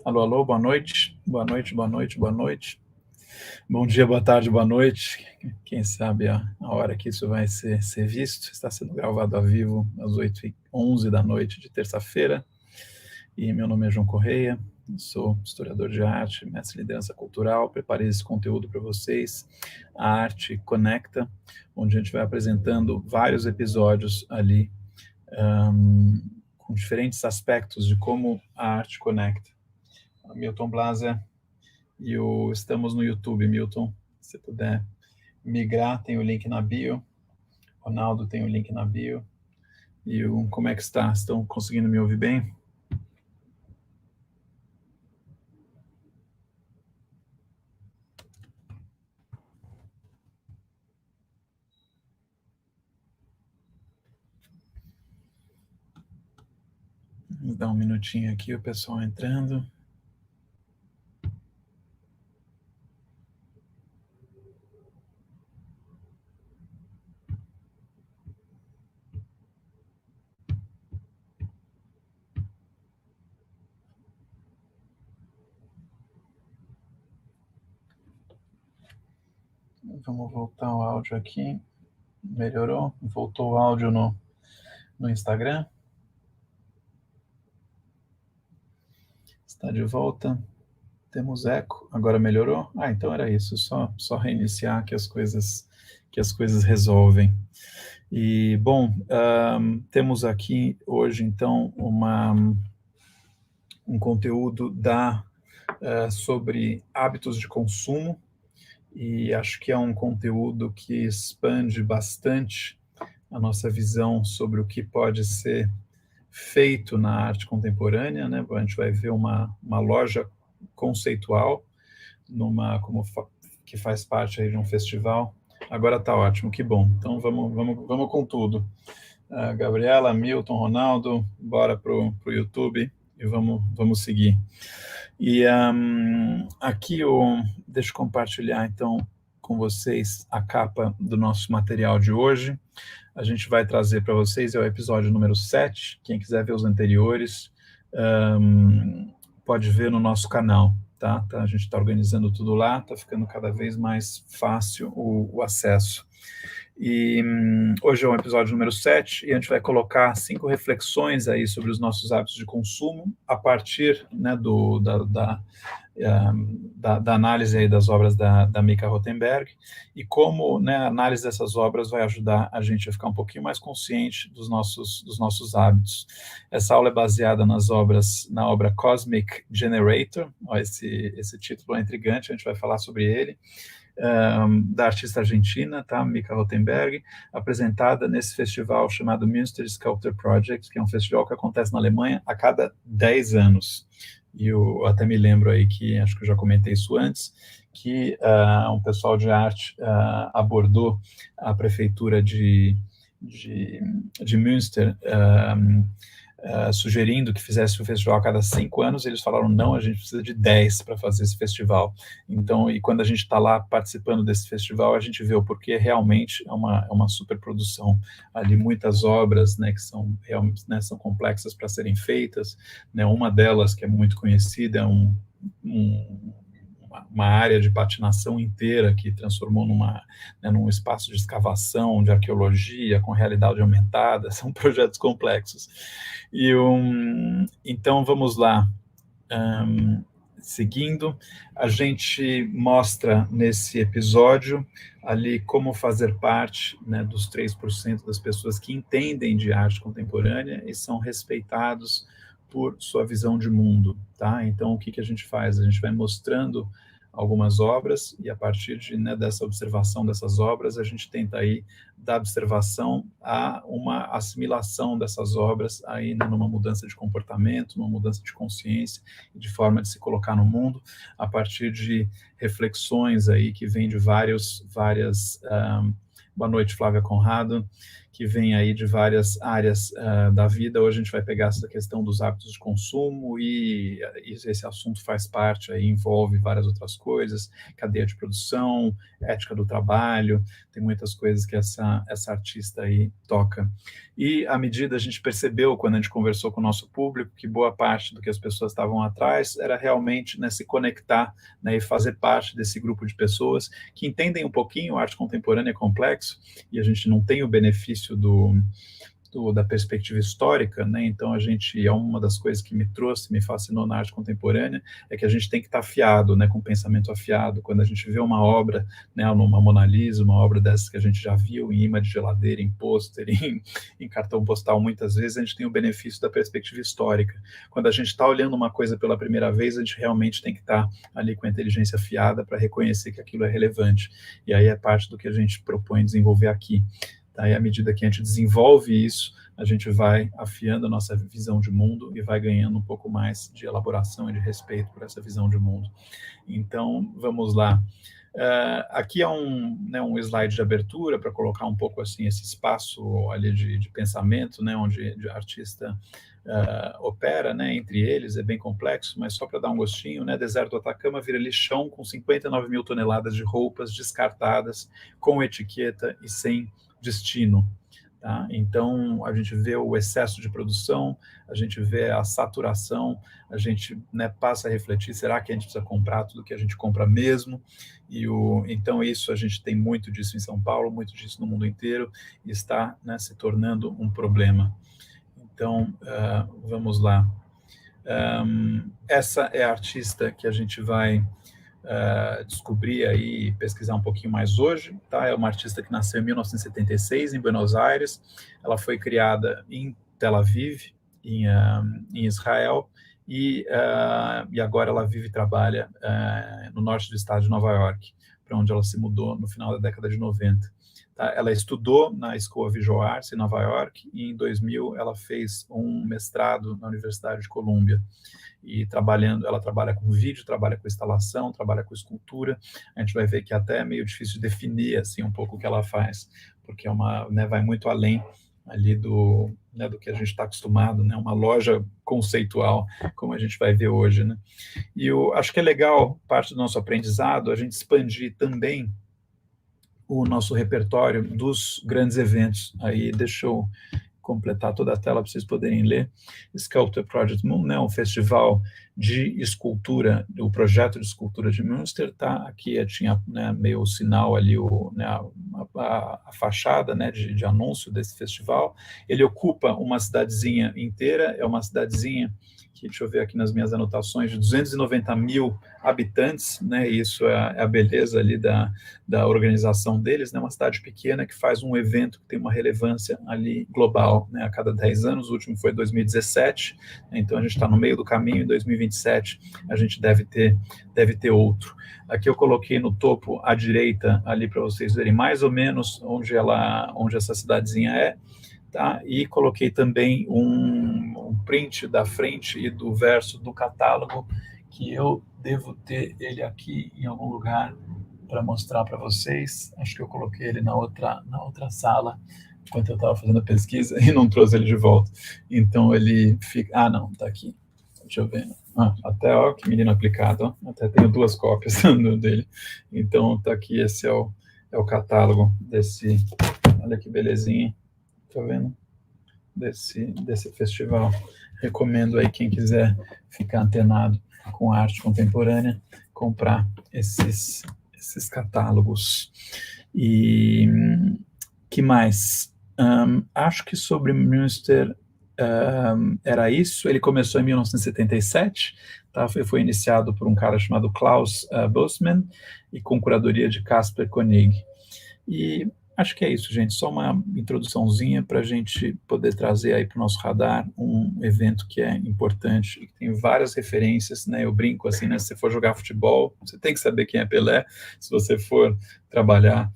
Alô, alô, boa noite. Boa noite, boa noite, boa noite. Bom dia, boa tarde, boa noite. Quem sabe a hora que isso vai ser visto. Está sendo gravado ao vivo às 8h11 da noite de terça-feira. E meu nome é João Correia, sou historiador de arte, mestre em liderança cultural. Preparei esse conteúdo para vocês, a Arte Conecta, onde a gente vai apresentando vários episódios ali, com diferentes aspectos de como a arte conecta. Milton Blaser estamos no YouTube, Milton. Se puder migrar, tem o link na bio. Ronaldo tem o link na bio. Como é que está? Estão conseguindo me ouvir bem? Vamos dar um minutinho aqui, o pessoal entrando. Vamos voltar o áudio aqui. Melhorou? Voltou o áudio no Instagram. Está de volta. Temos eco. Agora melhorou? Então era isso. Só reiniciar que as coisas resolvem. E, bom, temos aqui hoje, então, um conteúdo sobre hábitos de consumo, e acho que é um conteúdo que expande bastante a nossa visão sobre o que pode ser feito na arte contemporânea, né? A gente vai ver uma loja conceitual que faz parte aí de um festival. Agora está ótimo, que bom. Então vamos com tudo. Gabriela, Milton, Ronaldo, bora pro YouTube e vamos seguir. E aqui deixa eu compartilhar então com vocês a capa do nosso material de hoje. A gente vai trazer para vocês, é o episódio número 7. Quem quiser ver os anteriores, pode ver no nosso canal. Tá? A gente está organizando tudo lá, está ficando cada vez mais fácil o acesso. E hoje é o episódio número 7 e a gente vai colocar 5 reflexões aí sobre os nossos hábitos de consumo a partir, né, da análise aí das obras da Mika Rothenberg, e como, né, a análise dessas obras vai ajudar a gente a ficar um pouquinho mais consciente dos nossos hábitos. Essa aula é baseada na obra Cosmic Generator. Esse título é intrigante, a gente vai falar sobre ele. Da artista argentina, tá? Mika Rothenberg, apresentada nesse festival chamado Münster Sculpture Project, que é um festival que acontece na Alemanha a cada 10 anos. E eu até me lembro aí que, acho que eu já comentei isso antes, que um pessoal de arte abordou a prefeitura de Münster, sugerindo que fizesse o festival a cada 5 anos. Eles falaram, não, a gente precisa de 10 para fazer esse festival. Então, e quando a gente está lá participando desse festival, a gente vê o porquê realmente é uma superprodução. Ali muitas obras, né, que são realmente, né, são complexas para serem feitas, né, uma delas que é muito conhecida é uma área de patinação inteira que transformou num espaço de escavação, de arqueologia, com realidade aumentada. São projetos complexos. Então, vamos lá. Seguindo, a gente mostra nesse episódio ali como fazer parte, né, dos 3% das pessoas que entendem de arte contemporânea e são respeitados por sua visão de mundo, tá? Então, o que a gente faz? A gente vai mostrando algumas obras e a partir dessa observação dessas obras, a gente tenta aí da observação a uma assimilação dessas obras aí, né, numa mudança de comportamento, numa mudança de consciência e de forma de se colocar no mundo a partir de reflexões aí que vêm de várias. Boa noite, Flávia Conrado, que vem aí de várias áreas da vida. Hoje a gente vai pegar essa questão dos hábitos de consumo e esse assunto faz parte, aí envolve várias outras coisas, cadeia de produção, ética do trabalho, tem muitas coisas que essa artista aí toca. E à medida a gente percebeu, quando a gente conversou com o nosso público, que boa parte do que as pessoas estavam atrás era realmente, né, se conectar, né, e fazer parte desse grupo de pessoas que entendem um pouquinho a arte contemporânea é complexo, e a gente não tem o benefício da perspectiva histórica, né? Então é uma das coisas que me fascinou na arte contemporânea, é que a gente tem que estar afiado, né, com o pensamento afiado. Quando a gente vê uma obra, né, numa Mona Lisa, uma obra dessas que a gente já viu em imã de geladeira, em pôster, em cartão postal, muitas vezes a gente tem o benefício da perspectiva histórica. Quando a gente está olhando uma coisa pela primeira vez, a gente realmente tem que estar ali com a inteligência afiada para reconhecer que aquilo é relevante. E aí é parte do que a gente propõe desenvolver aqui. Aí, à medida que a gente desenvolve isso, a gente vai afiando a nossa visão de mundo e vai ganhando um pouco mais de elaboração e de respeito por essa visão de mundo. Então, vamos lá. Aqui é um slide de abertura para colocar um pouco assim esse espaço ali de pensamento, né, onde o artista opera, né, entre eles, é bem complexo, mas só para dar um gostinho, né, deserto do Atacama vira lixão com 59 mil toneladas de roupas descartadas, com etiqueta e sem destino. Tá? Então, a gente vê o excesso de produção, a gente vê a saturação, a gente, né, passa a refletir, será que a gente precisa comprar tudo que a gente compra mesmo? Então, isso, a gente tem muito disso em São Paulo, muito disso no mundo inteiro, e está, né, se tornando um problema. Então, vamos lá. Essa é a artista que a gente vai descobrir aí, pesquisar um pouquinho mais hoje, tá? É uma artista que nasceu em 1976, em Buenos Aires. Ela foi criada em Tel Aviv, em Israel, e agora ela vive e trabalha no norte do estado de Nova York, para onde ela se mudou no final da década de 90. Tá? Ela estudou na School of Visual Arts em Nova York, e em 2000 ela fez um mestrado na Universidade de Colômbia. E ela trabalha com vídeo, trabalha com instalação, trabalha com escultura. A gente vai ver que até é meio difícil de definir assim um pouco o que ela faz, porque vai muito além ali do que a gente está acostumado, né, uma loja conceitual, como a gente vai ver hoje, né. E eu acho que é legal, parte do nosso aprendizado, a gente expandir também o nosso repertório dos grandes eventos. Aí deixa eu completar toda a tela para vocês poderem ler. Sculptor Project Moon, né, um festival de escultura, o projeto de escultura de Münster, tá? Aqui tinha, né, meio o sinal ali, a fachada, né, de anúncio desse festival. Ele ocupa uma cidadezinha inteira, é uma cidadezinha que, deixa eu ver aqui nas minhas anotações, de 290 mil habitantes, né, isso é a beleza ali da organização deles, né, uma cidade pequena que faz um evento que tem uma relevância ali global, né, a cada 10 anos, o último foi 2017, né, então a gente está no meio do caminho, em 2027 a gente deve ter outro. Aqui eu coloquei no topo à direita ali para vocês verem mais ou menos onde essa cidadezinha é, tá? E coloquei também um print da frente e do verso do catálogo, que eu devo ter ele aqui em algum lugar para mostrar para vocês. Acho que eu coloquei ele na outra sala, enquanto eu estava fazendo a pesquisa, e não trouxe ele de volta. Então ele fica... não, está aqui. Deixa eu ver. Até, ó, que menino aplicado, ó. Até tenho 2 cópias dele. Então está aqui, esse é o catálogo desse... Olha que belezinha. Tá vendo? Desse festival. Recomendo aí quem quiser ficar antenado com a arte contemporânea, comprar esses catálogos. E que mais? Acho que sobre Münster era isso. Ele começou em 1977, tá? Foi iniciado por um cara chamado Klaus Bussmann e com curadoria de Casper Koenig. E acho que é isso, gente, só uma introduçãozinha para a gente poder trazer aí para o nosso radar um evento que é importante, que tem várias referências, né, eu brinco assim, né, se você for jogar futebol, você tem que saber quem é Pelé, se você for, trabalhar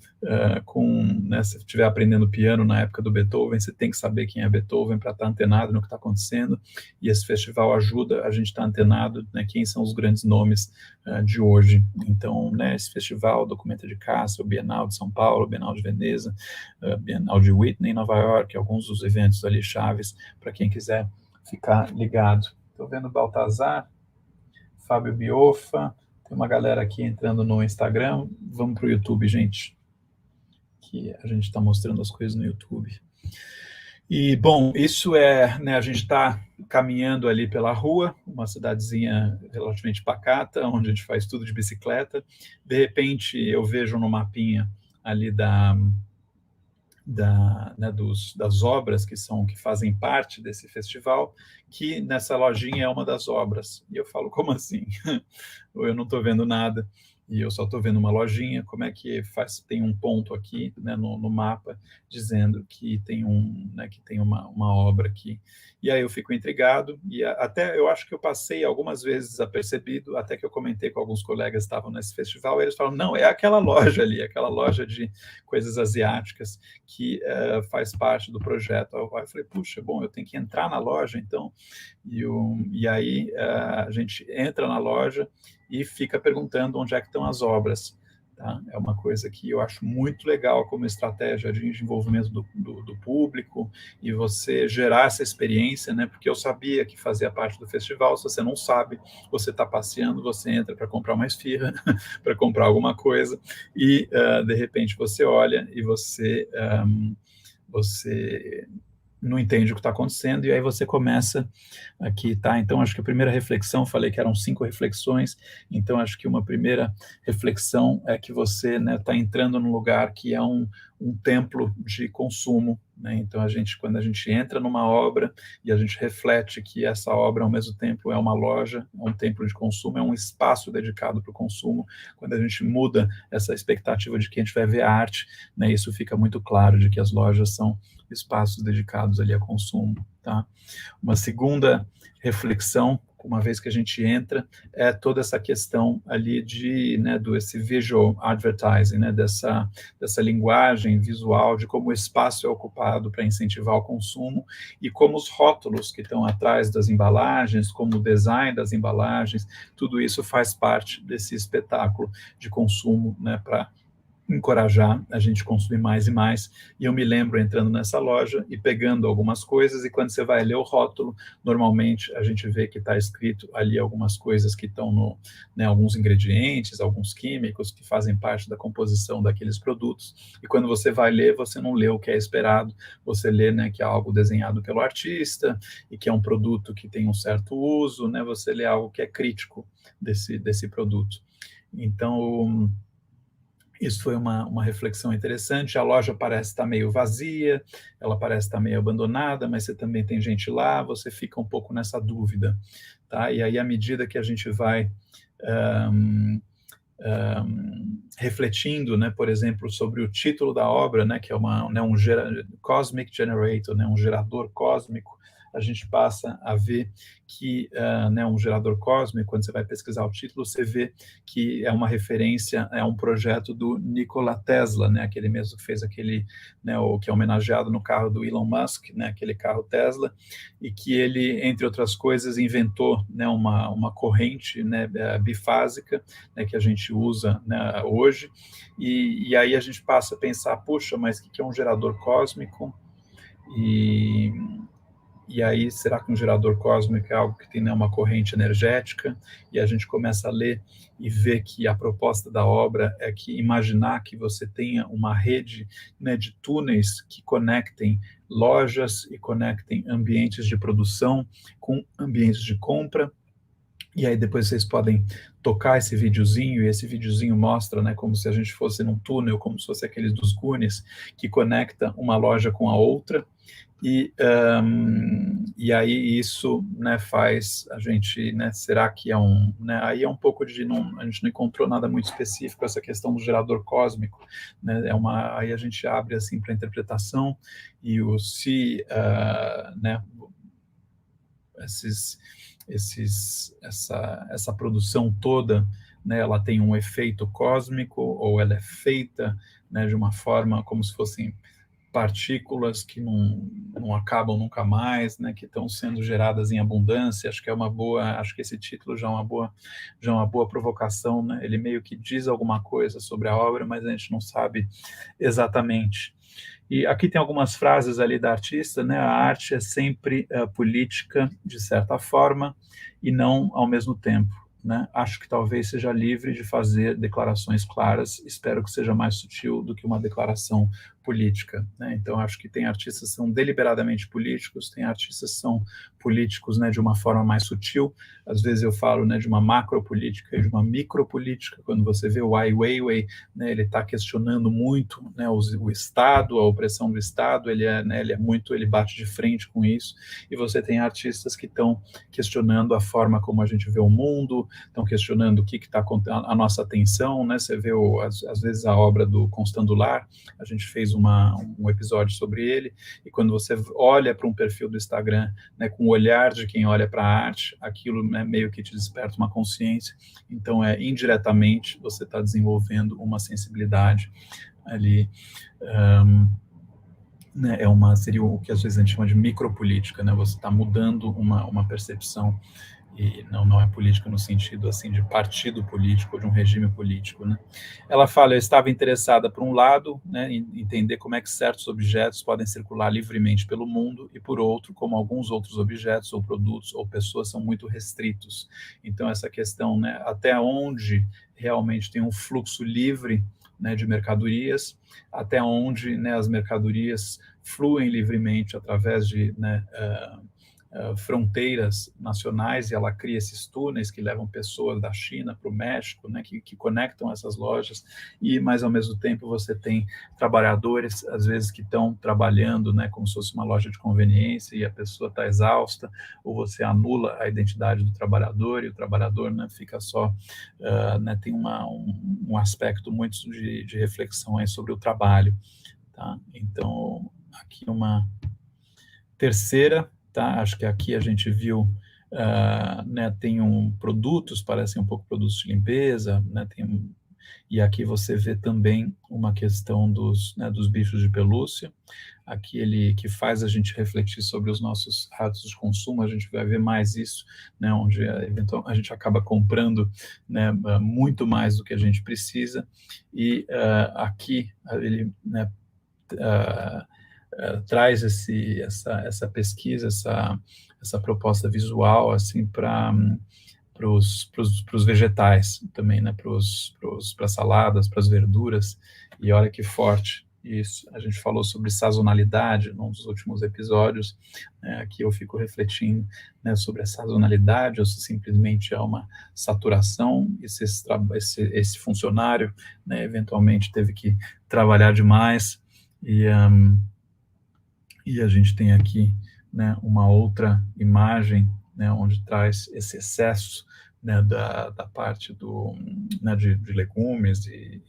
né, se estiver aprendendo piano na época do Beethoven, você tem que saber quem é Beethoven para estar antenado no que está acontecendo, e esse festival ajuda a gente a estar antenado, né, quem são os grandes nomes de hoje. Então, né, esse festival, Documenta de Castro, Bienal de São Paulo, Bienal de Veneza, Bienal de Whitney em Nova York, alguns dos eventos ali chaves para quem quiser ficar ligado. Estou vendo Baltazar, Fábio Biofa, tem uma galera aqui entrando no Instagram. Vamos para o YouTube, gente, que a gente está mostrando as coisas no YouTube. E, bom, isso né, a gente está caminhando ali pela rua, uma cidadezinha relativamente pacata, onde a gente faz tudo de bicicleta. De repente, eu vejo no mapinha ali né, das obras que fazem parte desse festival, que nessa lojinha é uma das obras. E eu falo, como assim? Eu não estou vendo nada, e eu só estou vendo uma lojinha. Como é que tem um ponto aqui, né, no mapa dizendo que tem né, que tem uma obra aqui? E aí eu fico intrigado, e até eu acho que eu passei algumas vezes desapercebido, até que eu comentei com alguns colegas que estavam nesse festival, e eles falam, não, é aquela loja ali, aquela loja de coisas asiáticas que faz parte do projeto. Eu falei, puxa, bom, eu tenho que entrar na loja, então, e aí a gente entra na loja e fica perguntando onde é que estão as obras. Tá? É uma coisa que eu acho muito legal como estratégia de desenvolvimento do público, e você gerar essa experiência, né? Porque eu sabia que fazia parte do festival. Se você não sabe, você está passeando, você entra para comprar uma esfirra, para comprar alguma coisa, e de repente você olha e você não entende o que está acontecendo, e aí você começa aqui, tá? Então, acho que a primeira reflexão, falei que eram 5 reflexões, então acho que uma primeira reflexão é que você, né, está entrando num lugar que é um templo de consumo, né? Então, quando a gente entra numa obra e a gente reflete que essa obra, ao mesmo tempo, é uma loja, é um templo de consumo, é um espaço dedicado para o consumo. Quando a gente muda essa expectativa de que a gente vai ver a arte, né, isso fica muito claro de que as lojas são espaços dedicados ali a consumo, tá? Uma segunda reflexão, uma vez que a gente entra, é toda essa questão ali né, esse visual advertising, né, dessa linguagem visual, de como o espaço é ocupado para incentivar o consumo, e como os rótulos que estão atrás das embalagens, como o design das embalagens, tudo isso faz parte desse espetáculo de consumo, né, para encorajar a gente consumir mais e mais. E eu me lembro entrando nessa loja e pegando algumas coisas, e quando você vai ler o rótulo, normalmente a gente vê que está escrito ali algumas coisas que estão né, alguns ingredientes, alguns químicos que fazem parte da composição daqueles produtos, e quando você vai ler, você não lê o que é esperado, você lê, né, que é algo desenhado pelo artista, e que é um produto que tem um certo uso, né, você lê algo que é crítico desse produto. Então, isso foi uma reflexão interessante. A loja parece estar meio vazia, ela parece estar meio abandonada, mas você também tem gente lá, você fica um pouco nessa dúvida, tá? E aí, à medida que a gente vai refletindo, né, por exemplo, sobre o título da obra, né, que é um Cosmic Generator, né, um gerador cósmico, a gente passa a ver que né, um gerador cósmico, quando você vai pesquisar o título, você vê que é uma referência a um projeto do Nikola Tesla, né, aquele mesmo que fez aquele, né, que é homenageado no carro do Elon Musk, né, aquele carro Tesla, e que ele, entre outras coisas, inventou, né, uma corrente, né, bifásica, né, que a gente usa, né, hoje, e aí a gente passa a pensar, puxa, mas o que é um gerador cósmico? E aí, será que um gerador cósmico é algo que tem, né, uma corrente energética? E a gente começa a ler e ver que a proposta da obra é que imaginar que você tenha uma rede, né, de túneis que conectem lojas e conectem ambientes de produção com ambientes de compra. E aí depois vocês podem tocar esse videozinho, e esse videozinho mostra, né, como se a gente fosse num túnel, como se fosse aqueles dos Goonies, que conecta uma loja com a outra. E aí isso, né, faz a gente, né, será que é né, aí é um pouco de, a gente não encontrou nada muito específico, essa questão do gerador cósmico, né, aí a gente abre assim para interpretação, e né, essa produção toda né, ela tem um efeito cósmico, ou ela é feita, né, de uma forma como se fossem partículas que não acabam nunca mais, né, que estão sendo geradas em abundância. Acho que é uma boa, acho que esse título já é uma boa provocação, né? Ele meio que diz alguma coisa sobre a obra, mas a gente não sabe exatamente. E aqui tem algumas frases ali da artista, né? A arte é sempre política, de certa forma, e não ao mesmo tempo. Né? Acho que talvez seja livre de fazer declarações claras, espero que seja mais sutil do que uma declaração política. Né? Então, acho que tem artistas que são deliberadamente políticos, tem artistas que são políticos, né, de uma forma mais sutil. Às vezes eu falo, né, de uma macropolítica e de uma micropolítica. Quando você vê o Ai Weiwei, né, ele está questionando muito, né, o Estado, a opressão do Estado, ele bate de frente com isso, e você tem artistas que estão questionando a forma como a gente vê o mundo, estão questionando o que está a nossa atenção, né? Você vê, às vezes, a obra do Constant Dullard, a gente fez um episódio sobre ele, e quando você olha para um perfil do Instagram, né, com o olhar de quem olha para a arte, aquilo, né, meio que te desperta uma consciência. Então, indiretamente, você está desenvolvendo uma sensibilidade ali, né, seria o que às vezes a gente chama de micropolítica, né? Você está mudando uma percepção, e não é política no sentido assim de partido político ou de um regime político, né? Ela fala: eu estava interessada, por um lado, né, em entender como é que certos objetos podem circular livremente pelo mundo, e por outro, como alguns outros objetos ou produtos ou pessoas são muito restritos. Então, essa questão, né, até onde realmente tem um fluxo livre, né, de mercadorias, até onde, né, as mercadorias fluem livremente através de, né, fronteiras nacionais, e ela cria esses túneis que levam pessoas da China para o México, né, que conectam essas lojas, mas ao mesmo tempo você tem trabalhadores, às vezes, que estão trabalhando, né, como se fosse uma loja de conveniência, e a pessoa está exausta, ou você anula a identidade do trabalhador, e o trabalhador, né, fica só, né, tem um aspecto muito de reflexão aí sobre o trabalho. Tá? Então, aqui uma terceira. Tá? Acho que aqui a gente viu, né, tem produtos, parecem um pouco produtos de limpeza, né, e aqui você vê também uma questão dos bichos de pelúcia, aquele que faz a gente refletir sobre os nossos hábitos de consumo. A gente vai ver mais isso, né, onde eventualmente a gente acaba comprando, né, muito mais do que a gente precisa, e aqui ele, né, traz essa pesquisa, essa proposta visual assim para os vegetais também, né, para as saladas, para as verduras. E olha que forte isso. A gente falou sobre sazonalidade num dos últimos episódios, né, aqui eu fico refletindo, né, sobre a sazonalidade, ou se simplesmente é uma saturação, e se esse funcionário, né, eventualmente teve que trabalhar demais, e a gente tem aqui, né, uma outra imagem, né, onde traz esse excesso, né, da parte né, de legumes e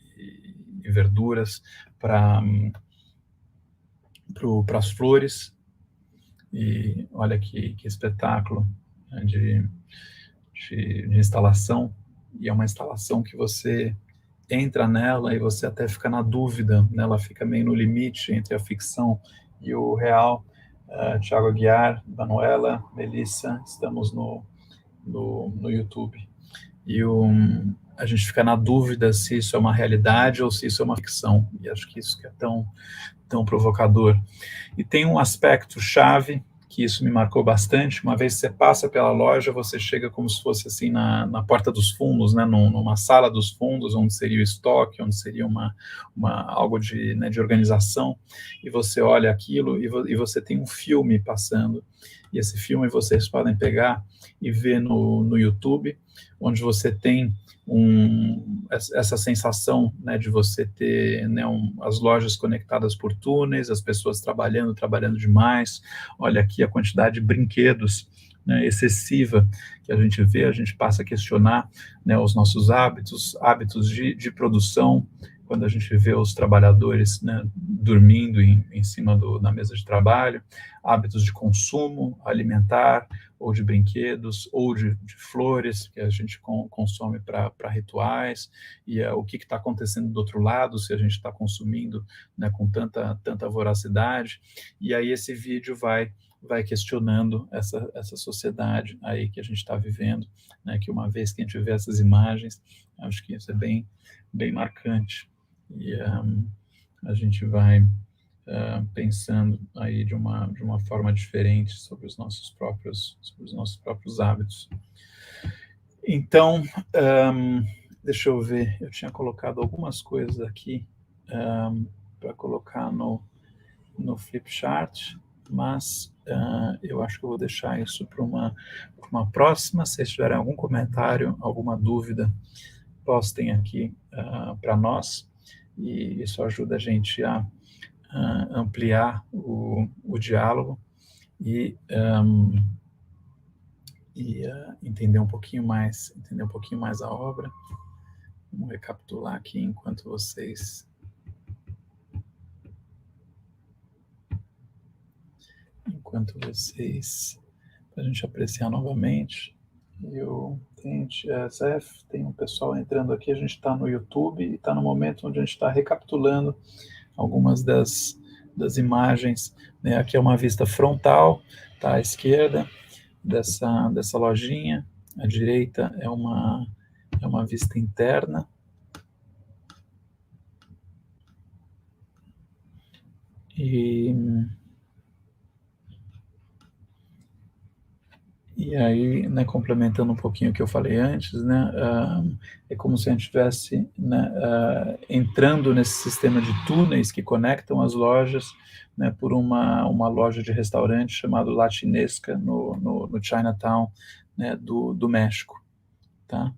verduras para as flores. E olha que espetáculo, né, de instalação. E é uma instalação que você entra nela e você até fica na dúvida, né? Ela fica meio no limite entre a ficção e o real. Thiago Aguiar, Manuela, Melissa, estamos no YouTube. E a gente fica na dúvida se isso é uma realidade ou se isso é uma ficção. E acho que isso que é tão provocador. E tem um aspecto chave, que isso me marcou bastante. Uma vez que você passa pela loja, você chega como se fosse assim na porta dos fundos, né, numa sala dos fundos, onde seria o estoque, onde seria algo né, de organização, e você olha aquilo e você tem um filme passando, e esse filme vocês podem pegar e ver no YouTube, onde você tem essa sensação, né, de você ter, né, as lojas conectadas por túneis, as pessoas trabalhando demais. Olha aqui a quantidade de brinquedos, né, excessiva que a gente passa a questionar, né, os nossos hábitos de produção, quando a gente vê os trabalhadores, né, dormindo em cima da mesa de trabalho, hábitos de consumo alimentar, ou de brinquedos, ou de flores, que a gente consome para rituais, e o que está acontecendo do outro lado, se a gente está consumindo, né, com tanta voracidade. E aí esse vídeo vai questionando essa sociedade aí que a gente está vivendo, né, que uma vez que a gente vê essas imagens, acho que isso é bem marcante. E a gente vai pensando aí de uma forma diferente sobre os nossos próprios hábitos. Então, deixa eu ver, eu tinha colocado algumas coisas aqui para colocar no flip chart, mas eu acho que eu vou deixar isso para uma próxima. Se vocês tiverem algum comentário, alguma dúvida, postem aqui para nós, e isso ajuda a gente a ampliar o diálogo e entender um pouquinho mais a obra. Vamos recapitular aqui enquanto vocês para a gente apreciar novamente. Tem um pessoal entrando aqui, a gente está no YouTube e está no momento onde a gente está recapitulando algumas das imagens, né? Aqui é uma vista frontal, tá à esquerda dessa lojinha, à direita é uma vista interna. E aí, né, complementando um pouquinho o que eu falei antes, né, é como se a gente estivesse, né, entrando nesse sistema de túneis que conectam as lojas, né, por uma loja de restaurante chamada Latinesca, no Chinatown, né, do México. Tá?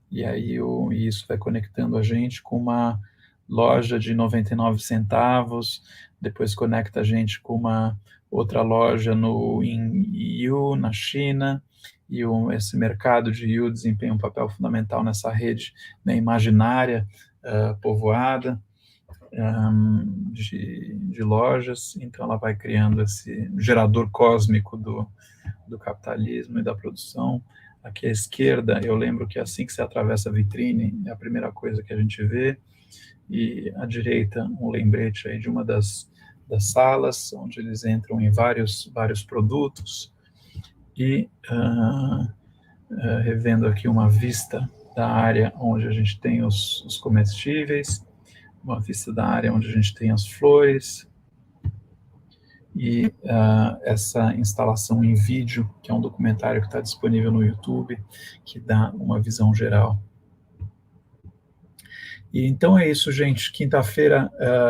E aí isso vai conectando a gente com uma loja de 99 centavos, depois conecta a gente com uma outra loja em Yiwu, na China, e esse mercado de Yiwu desempenha um papel fundamental nessa rede, né, imaginária, povoada, de lojas. Então ela vai criando esse gerador cósmico do capitalismo e da produção. Aqui à esquerda, eu lembro que assim que você atravessa a vitrine, é a primeira coisa que a gente vê, e à direita um lembrete aí de uma das salas, onde eles entram em vários produtos, e revendo aqui uma vista da área onde a gente tem os comestíveis, uma vista da área onde a gente tem as flores, e essa instalação em vídeo, que é um documentário que está disponível no YouTube, que dá uma visão geral. E então é isso, gente. Quinta-feira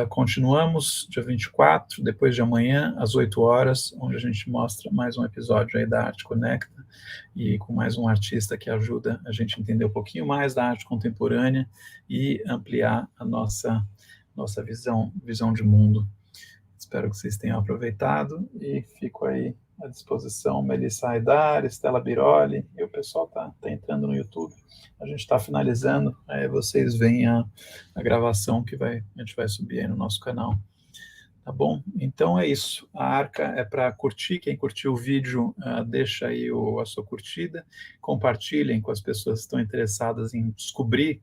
continuamos, dia 24, depois de amanhã, às 8 horas, onde a gente mostra mais um episódio aí da Arte Conecta, e com mais um artista que ajuda a gente a entender um pouquinho mais da arte contemporânea e ampliar a nossa visão de mundo. Espero que vocês tenham aproveitado e fico aí à disposição. Melissa Aidar, Estela Biroli, e o pessoal está entrando no YouTube. A gente está finalizando, aí vocês veem a gravação que a gente vai subir aí no nosso canal. Tá bom? Então é isso. A Arca é para curtir. Quem curtiu o vídeo, deixa aí a sua curtida. Compartilhem com as pessoas que estão interessadas em descobrir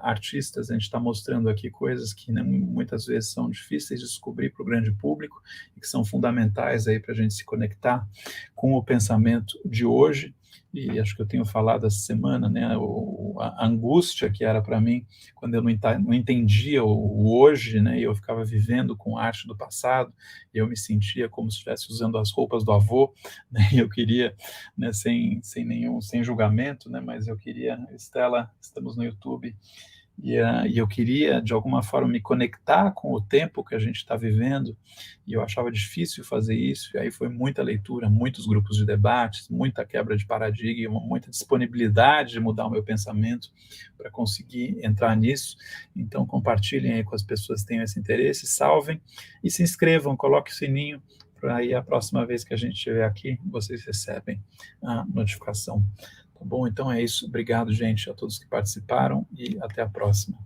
artistas. A gente está mostrando aqui coisas que, né, muitas vezes são difíceis de descobrir para o grande público e que são fundamentais aí para a gente se conectar com o pensamento de hoje. E acho que eu tenho falado essa semana, né, a angústia que era para mim quando eu não entendia o hoje, né, e eu ficava vivendo com arte do passado, e eu me sentia como se estivesse usando as roupas do avô, né, e eu queria, né, sem julgamento, né, mas eu queria, Estela, estamos no YouTube, e eu queria, de alguma forma, me conectar com o tempo que a gente está vivendo, e eu achava difícil fazer isso, e aí foi muita leitura, muitos grupos de debates, muita quebra de paradigma, muita disponibilidade de mudar o meu pensamento para conseguir entrar nisso. Então, compartilhem aí com as pessoas que tenham esse interesse, salvem e se inscrevam, coloquem o sininho, para aí a próxima vez que a gente estiver aqui, vocês recebem a notificação. Tá bom? Então é isso. Obrigado, gente, a todos que participaram, e até a próxima.